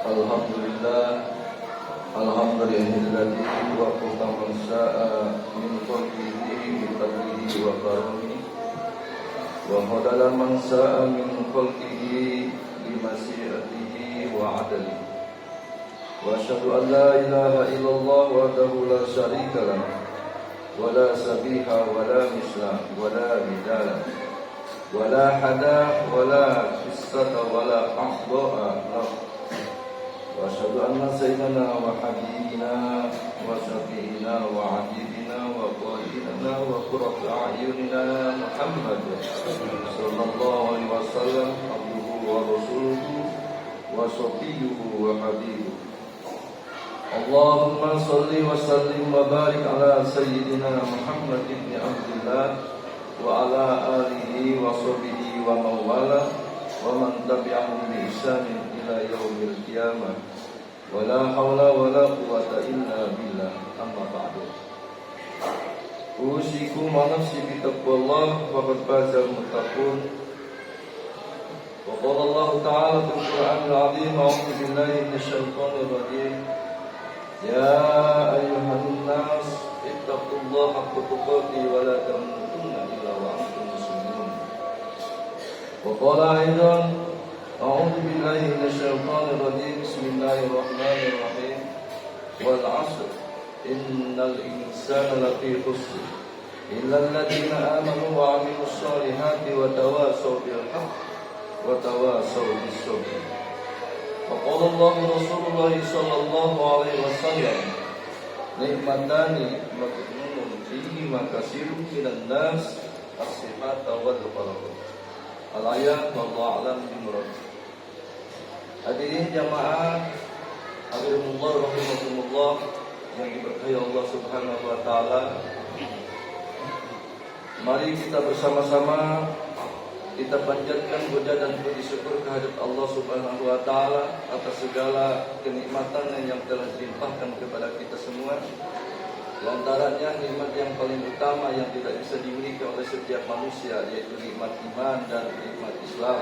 Alhamdulillah, alhamdulillahilladzi waqafa man syaa min khalqihi bi fadlihi wa karamihi wa hadala man syaa min khalqihi bi masyiatihi wa adlihi. Wa asyhadu an la ilaha illallah wahdahu la syarika lah wa la sabiha wa la misla wa la bidala wa la hada wa la qissata wa la ahda'a lahu. Wa asyhadu anna sayyidana wa habibina wa syafi'ina wa habibina wa qaidina wa qurratu a'yunina Muhammad sallallahu alaihi wasallam abduhu wa rasuluhu wa safiyyuhu wa habibuhu. Allahumma salli wa sallim wa barik ala sayyidina Muhammad ibn Abdullah wa ala alihi wa sahbihi wa mawala wa man tabi'ahum bi ihsanin ila yaumil qiyamah. Wa la haula wa la quwwata illa billah. Amma ba'du. Usikum wa nafsi bi taqwallah faqad fazal muttaqun. Wa qala Allah ta'ala fil Qur'anil 'azim a'udzu billahi minasyaitonir rajim. Ya ayyuhan nas ittaqullaha haqqa tuqatih wa la tamutunna illa wa antum muslimun. Wa qala aidan a'udzu billahi minasyaitonir rajim. Bismillahirrahmanirrahim. Wal 'ashr innal insana lafi khusr illa alladziina aamanu wa 'amilus shaalihati wa tawassaw bil haqqi wa tawassaw bis sabr. وقال الله رسول sallallahu alaihi wasallam nikmatani maknun fihima katsirun minan nas as-sihhat wal faragh. Al-ayat wallahu a'lam bimurad. Hadirin jamaah Allah rahimakumullah yang diberkahi Allah Subhanahu wa taala. Mari kita bersama-sama kita panjatkan puja dan puji syukur kehadirat Allah Subhanahu wa taala atas segala kenikmatan yang telah dilimpahkan kepada kita semua. Di antaranya nikmat yang paling utama yang tidak bisa dimiliki oleh setiap manusia, yaitu nikmat iman dan nikmat Islam.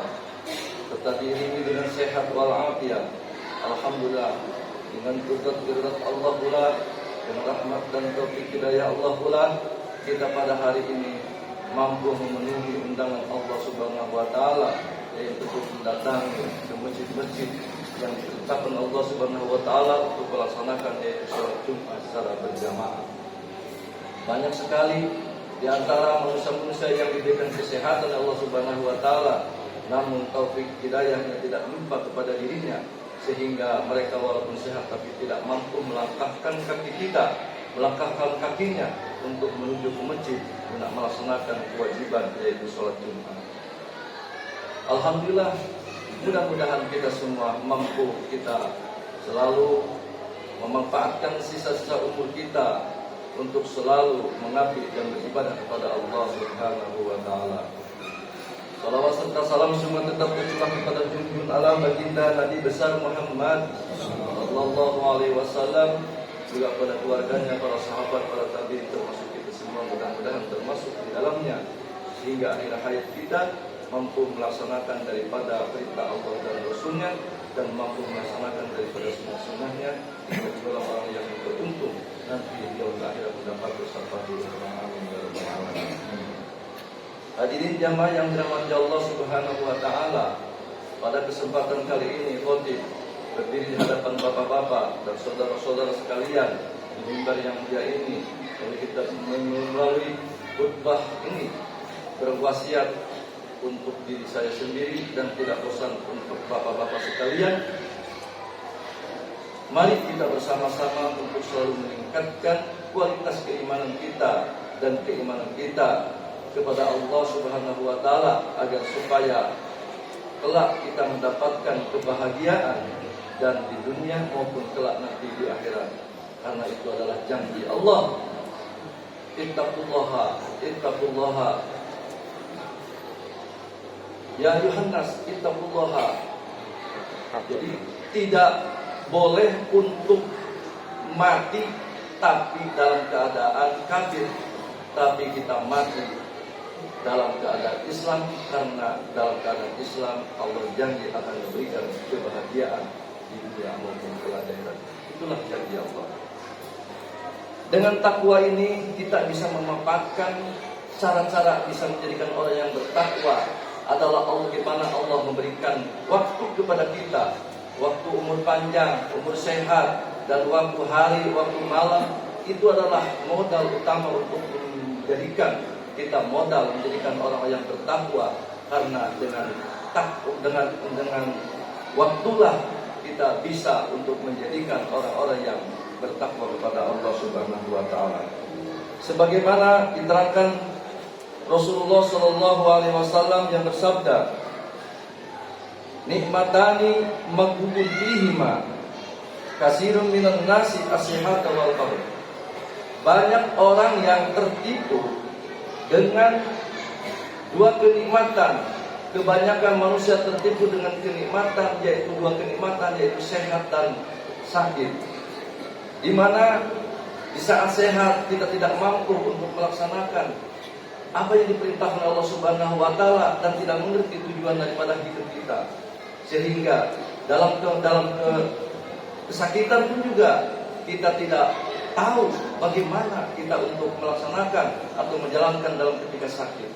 Serta diiringi dengan sehat wal afiat. Alhamdulillah, dengan qudrat Allah pula, dengan rahmat dan taufik hidayah Allah pula, kita pada hari ini mampu memenuhi undangan Allah Subhanahu wa taala, yaitu mendatangi ke masjid-masjid yang ditetapkan Allah Subhanahu wa taala untuk melaksanakan yaitu salat Jumat secara berjamaah. Banyak sekali di antara manusia-manusia yang diberikan kesehatan Allah Subhanahu wa taala, namun taufik hidayahnya tidak lupa kepada dirinya, sehingga mereka walaupun sehat tapi tidak mampu melangkahkan kakinya untuk menuju ke masjid untuk melaksanakan kewajiban yaitu sholat Jumat. Alhamdulillah, mudah-mudahan kita semua mampu kita selalu memanfaatkan sisa-sisa umur kita untuk selalu mengabdi dan beribadah kepada Allah Subhanahu wa taala. Salawat serta salam semua tetap tercurah kepada junjungan alam baginda Nabi besar Muhammad sallallahu alaihi wasallam, juga pada keluarganya, para sahabat, para tabi'in, termasuk kita semua, mudah-mudahan termasuk di dalamnya, sehingga akhir hayat kita mampu melaksanakan daripada perintah Allah dan Rasulnya, dan mampu melaksanakan daripada semua sunnahnya, hingga juga orang yang beruntung nanti di yaumul akhir mendapat bersama Allah. Amin ya rabbal alamin. Hadirin jamaah yang dirahmati Allah Subhanahu wa taala, pada kesempatan kali ini khotib berdiri di hadapan bapak-bapak dan saudara-saudara sekalian di mimbar yang mulia ini, oleh kita melalui khutbah ini berwasiat untuk diri saya sendiri dan tidak bosan untuk bapak-bapak sekalian. Mari kita bersama-sama untuk selalu meningkatkan kualitas keimanan kita dan keimanan kita kepada Allah Subhanahu wa taala, agar supaya kelak kita mendapatkan kebahagiaan dan di dunia maupun kelak nanti di akhirat. Karena itu adalah janji Allah. Ittaqullaha ya ayuhan nas ittaqullaha. Jadi tidak boleh untuk mati tapi dalam keadaan kafir, tapi kita mati dalam keadaan Islam, karena dalam keadaan Islam Allah janji akan memberikan kebahagiaan di dunia maupun kelak akhirat. Itulah janji Allah. Dengan takwa ini kita bisa memanfaatkan cara-cara bisa menjadikan orang yang bertakwa adalah Allah, bagaimana Allah memberikan waktu kepada kita, waktu umur panjang, umur sehat, dan waktu hari, waktu malam. Itu adalah modal utama untuk menjadikan kita modal menjadikan orang yang bertakwa, karena dengan waktulah kita bisa untuk menjadikan orang-orang yang bertakwa kepada Allah Subhanahu wa taala. Sebagaimana diterangkan Rasulullah sallallahu alaihi wasallam yang bersabda, "Nikmatani maghbun fihima kasirun minan nasi as-sihhatu wal faqr." Banyak orang yang tertipu dengan dua kenikmatan. Kebanyakan manusia tertipu dengan kenikmatan, yaitu dua kenikmatan, yaitu sehat dan sakit. Di mana di saat sehat kita tidak mampu untuk melaksanakan apa yang diperintahkan Allah Subhanahu wa taala dan tidak mengerti tujuan daripada hidup kita. Sehingga dalam kesakitan pun juga kita tidak tahu bagaimana kita untuk melaksanakan atau menjalankan dalam ketika sakit.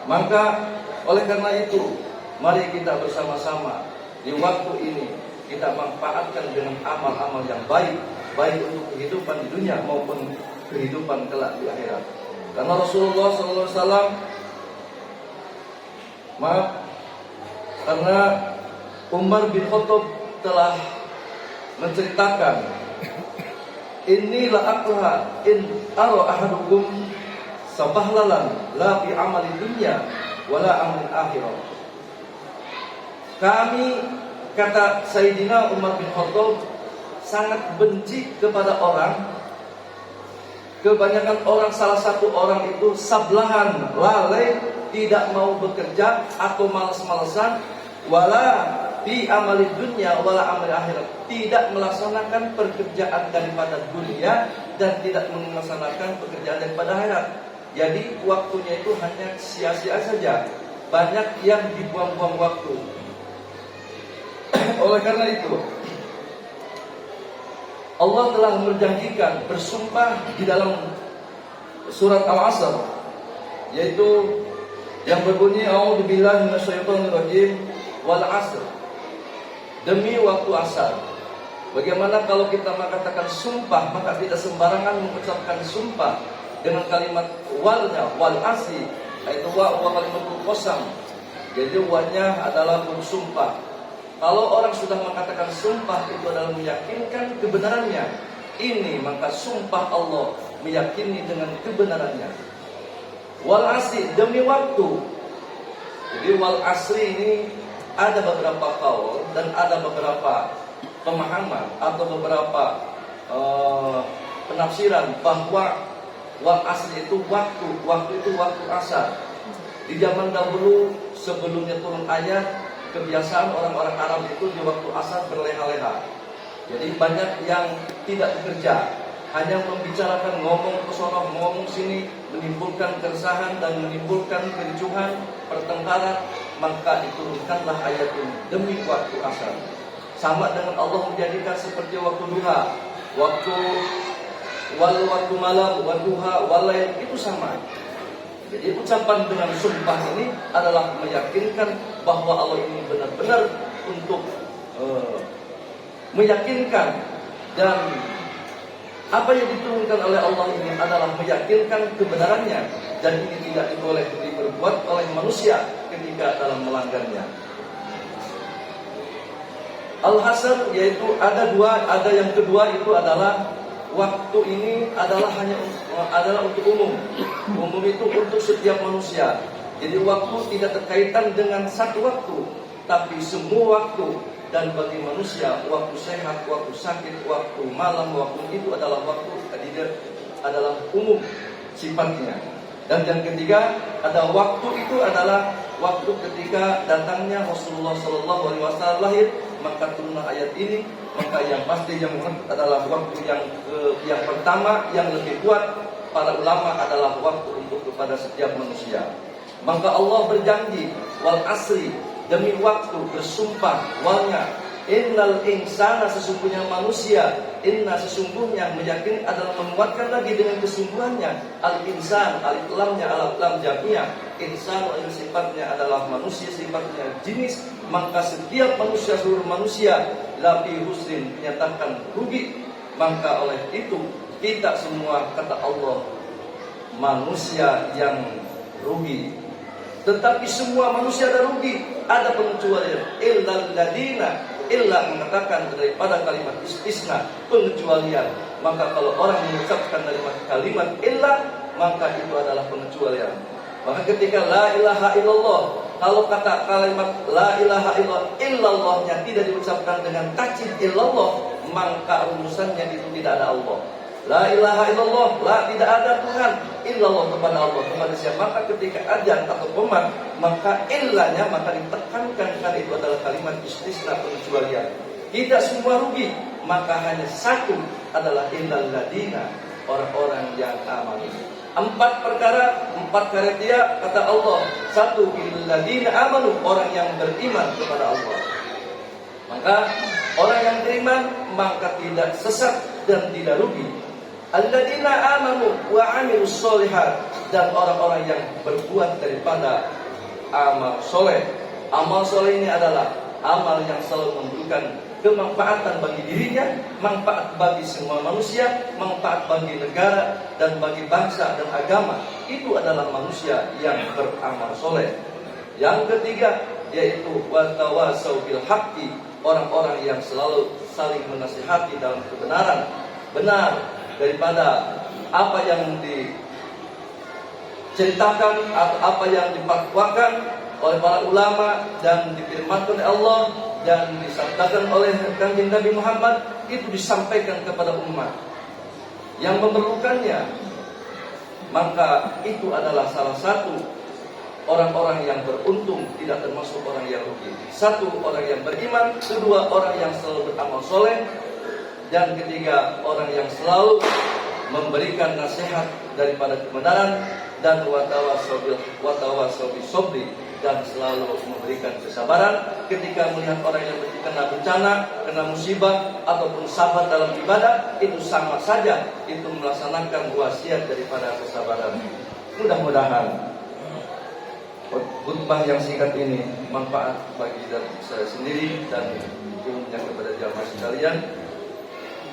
Maka oleh karena itu, mari kita bersama-sama di waktu ini kita manfaatkan dengan amal-amal yang baik, baik untuk kehidupan di dunia maupun kehidupan kelak di akhirat. Karena Rasulullah SAW, karena Umar bin Khattab telah menceritakan, "Inilah aklah in ara ahadukum sabahlalan la fi amali dunya wala amali akhirah." Kami, kata Sayyidina Umar bin Khattab, sangat benci kepada orang, kebanyakan orang, salah satu orang itu sablahan, lalai, tidak mau bekerja atau malas-malasan, wala fi amali dunya wala amali akhirat, tidak melaksanakan pekerjaan daripada dunia dan tidak melaksanakan pekerjaan daripada akhirat. Jadi waktunya itu hanya sia-sia saja, banyak yang dibuang-buang waktu. Oleh karena itu Allah telah berjanjikan, bersumpah di dalam surat Al-Asr, yaitu yang berbunyi, "A'udzubillahi minasyaitonirrajim wal 'asr." Demi waktu asar. Bagaimana kalau kita mengatakan sumpah, maka tidak sembarangan mengucapkan sumpah dengan kalimat walnya, wal asri, yaitu wa kalimatul qasam. Jadi wanya adalah bersumpah. Kalau orang sudah mengatakan sumpah, itu adalah meyakinkan kebenarannya. Ini maka sumpah Allah meyakini dengan kebenarannya. Wal asri, demi waktu. Jadi wal asri ini ada beberapa kaul dan ada beberapa pemahaman atau beberapa penafsiran bahwa wal asri itu waktu itu waktu asar. Di zaman dahulu sebelumnya turun ayat, kebiasaan orang-orang Arab itu di waktu asar berleha-leha. Jadi banyak yang tidak bekerja, hanya membicarakan, ngomong ke sono, ngomong sini, menimbulkan keresahan dan menimbulkan kericuhan, pertengkaran. Maka diturunkanlah ayat ini demi waktu asar. Sama dengan Allah menjadikan seperti waktu duha, waktu malam, duha, walail, itu sama. Jadi ucapan dengan sumpah ini adalah meyakinkan bahwa Allah ini benar-benar untuk meyakinkan, dan apa yang diturunkan oleh Allah ini adalah meyakinkan kebenarannya, dan ini tidak boleh diperbuat oleh manusia ketika dalam melanggarnya. Al-hasr, yaitu ada yang kedua itu adalah waktu ini adalah untuk umum. Umum itu untuk setiap manusia. Jadi waktu tidak terkaitan dengan satu waktu, tapi semua waktu. Dan bagi manusia, waktu sehat, waktu sakit, waktu malam, waktu itu adalah waktu adalah umum sifatnya. Dan yang ketiga, ada waktu itu adalah waktu ketika datangnya Rasulullah SAW lahir, maka turunlah ayat ini. Maka yang pasti yang adalah waktu yang pertama yang lebih kuat para ulama adalah waktu untuk kepada setiap manusia. Maka Allah berjanji wal asri, demi waktu, bersumpah walnya, Innal insana, sesungguhnya manusia. Inna, sesungguhnya, meyakini adalah menguatkan lagi dengan kesungguhannya. Al-insan, alif lamnya alif lam jamiyah. Insan yang sifatnya adalah manusia, sifatnya jenis. Maka setiap manusia, seluruh manusia, lafi husrin, menyatakan rugi. Maka oleh itu kita semua, kata Allah, manusia yang rugi. Tetapi semua manusia ada rugi, ada pengecualian. Illal ladina, illa mengatakan daripada kalimat istisna, pengecualian. Maka kalau orang mengucapkan kalimat illa, maka itu adalah pengecualian. Maka ketika la ilaha illallah, kalau kata kalimat la ilaha illallahnya tidak diucapkan dengan tajwid illallah, maka rumusannya itu tidak ada Allah. La ilaha illallah, la, tidak ada Tuhan illallah, kepada Allah, kepada siapa. Maka ketika azan atau qomat, maka illanya maka ditekankan, karena itu adalah kalimat istisna, pengecualian. Tidak semua rugi, maka hanya satu adalah illal ladina, orang-orang yang aman. 4 perkara, 4 kriteria kata Allah. 1, illal ladina amanu, orang yang beriman kepada Allah. Maka orang yang beriman maka tidak sesat dan tidak rugi. Alladzina amanu wa amilus sholihat, dan orang-orang yang berbuat daripada amal soleh. Amal soleh ini adalah amal yang selalu memberikan kemanfaatan bagi dirinya, manfaat bagi semua manusia, manfaat bagi negara dan bagi bangsa dan agama. Itu adalah manusia yang beramal soleh. Yang ketiga yaitu watawasau bil haqqi, orang-orang yang selalu saling menasihati dalam kebenaran, benar daripada apa yang diceritakan atau apa yang difatwakan oleh para ulama dan difirmankan oleh Allah dan disabdakan oleh Kanjeng Nabi Muhammad, itu disampaikan kepada umat yang memerlukannya. Maka itu adalah salah satu orang-orang yang beruntung, tidak termasuk orang yang rugi. 1, orang yang beriman. 2, orang yang selalu beramal soleh. Dan 3, orang yang selalu memberikan nasihat daripada kebenaran. Dan watawasau bis sabri, dan selalu memberikan kesabaran ketika melihat orang yang kena bencana, kena musibah, ataupun sabar dalam ibadah. Itu sama saja, itu melaksanakan wasiat daripada kesabaran. Mudah-mudahan khutbah yang singkat ini manfaat bagi saya sendiri dan umumnya kepada jamaah sekalian.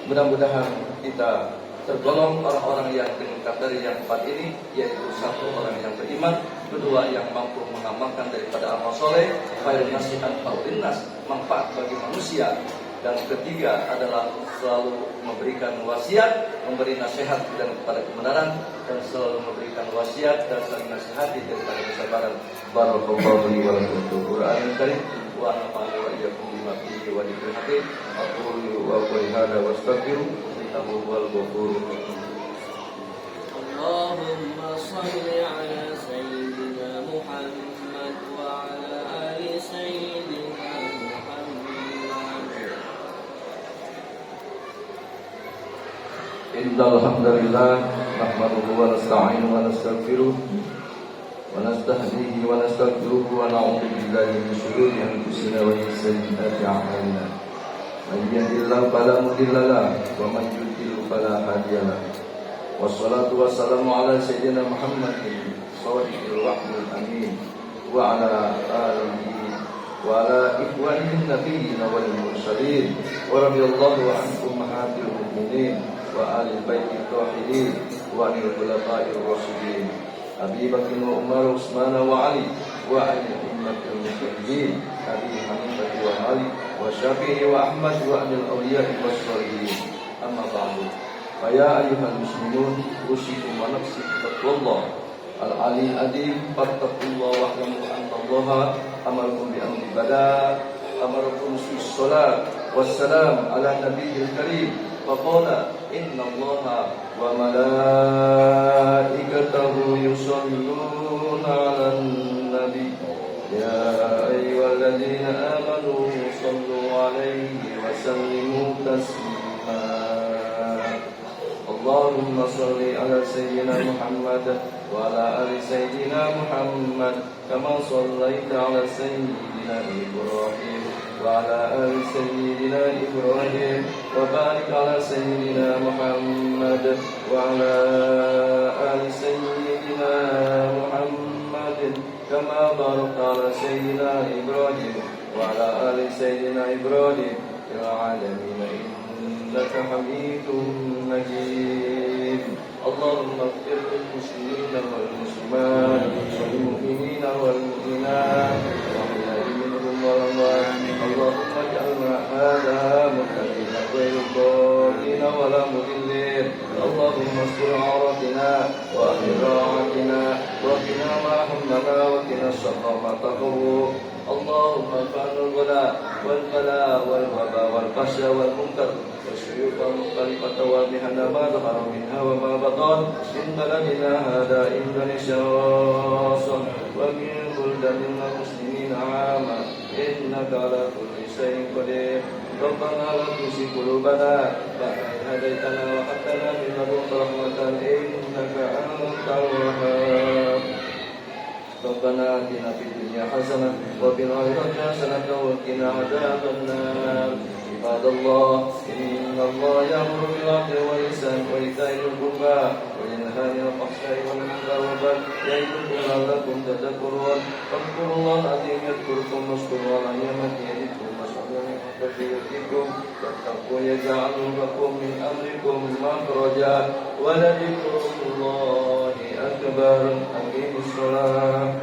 Mudah-mudahan kita tergolong orang-orang yang dengan kriteria yang 4 ini, yaitu 1, orang yang beriman. 2, yang mampu mengamalkan daripada amal soleh, khairun nasi anfa'un nas, manfaat bagi manusia. Dan 3 adalah selalu memberikan wasiat, memberi nasihat dan kepada kebenaran, dan selalu memberikan wasiat dan saling nasihati daripada kesabaran. Barakallahu li wa lakum fil Qur'anil Karim wa nafa'ani wa iyyakum bima fihi wa dzikril hakim. Aqulu wa qul hadza wastaghfiru innahu huwal ghafurur rahim. Allahumma shalli ala sayyidina Muhammad wa ala ali sayyidina Innal hamdalillah nahmaduhu wa nasta'inuhu wa nastaghfiruh wa nastahdihi wa nastaghfiruh wa na'udzu billahi min shururi anfusina wa min sayyiati a'malina. Man yahdihillahu fala mudilla lahu wa man yudlil fala hadiya lahu. Wassalatu wassalamu ala sayyidina Muhammadin shadiqil wa'dil amin wa ala alihi wa ala ikhwanihi nabiyyin wal mursalin wa radhiyallahu an ummahatil mu'minin wa ahli baiti tahirin wa anil khulafa'ir rasyidin Abi Bakr wa Umar wa Utsman wa Ali wa ahli ummatil muttaqin Abi Hanifah wa Ali wa Syafi'i wa Ahmad wa anil awliya'i was shalihin. Amma ba'du. Fa ya ayyuhal muslimun, usikum wa nafsi bittaqwallah al-ali adim, fattaqullaha wa alamu anna Allaha amarakum bi amri bada, amarakum bis salat wassalam ala nabiyil karim. Faqala inna Allaha wa malaikatahu yusholluna 'alan nabi ya ayyuhalladzina amanu shallu 'alaihi wa sallimu taslima. Allahumma shalli 'ala sayyidina Muhammad wa 'ala ali sayyidina Muhammad kama shallaita 'ala sayyidina Ibrahim وعلى آل سيدنا إبراهيم وبارك على سيدنا محمد وعلى آل سيدنا محمد كما باركت على سيدنا إبراهيم وعلى آل سيدنا إبراهيم في العالمين إنك حميد مجيد. اللهم اغفر للمسلمين والمسلمات والمؤمنين والمؤمنات والأحياء منهم والأموات. اللهم اجعلنا هذا متقين غير ضالين ولا مضلين. اللهم استر عوراتنا وأمن روعاتنا وقنا ما همنا وقنا شر ما تضر. اللهم ارفعنا الغلاء والبلاء والوباء والفحشاء والمنكر والشيوخ المختلفة والمحن ما ظهر منها وما بطن من بلدنا هذا إندونيسيا خاصة ومن بلدان المسلمين عامة إنك على كل شيء قدير. ربنا لا تزغ قلوبنا بعد إذ هديتنا وهب لنا من لدنك رحمة إنك أنت الوهاب. ربنا آتنا في الدنيا حسنة وفي الآخرة حسنة وقنا عذاب النار. عباد الله إن الله يأمر بالعدل والإحسان وإيتاء ذي القربى وينهى عن الفحشاء والمنكر والبغي يعظكم لعلكم تذكرون. فاذكروا الله العظيم يذكركم واشكروا على نعمته يزدكم واشكروا نعمته يزدكم واتقوا يجعل لكم من أمركم مخرجا ولذكر الله أكبر. أقيموا الصلاة.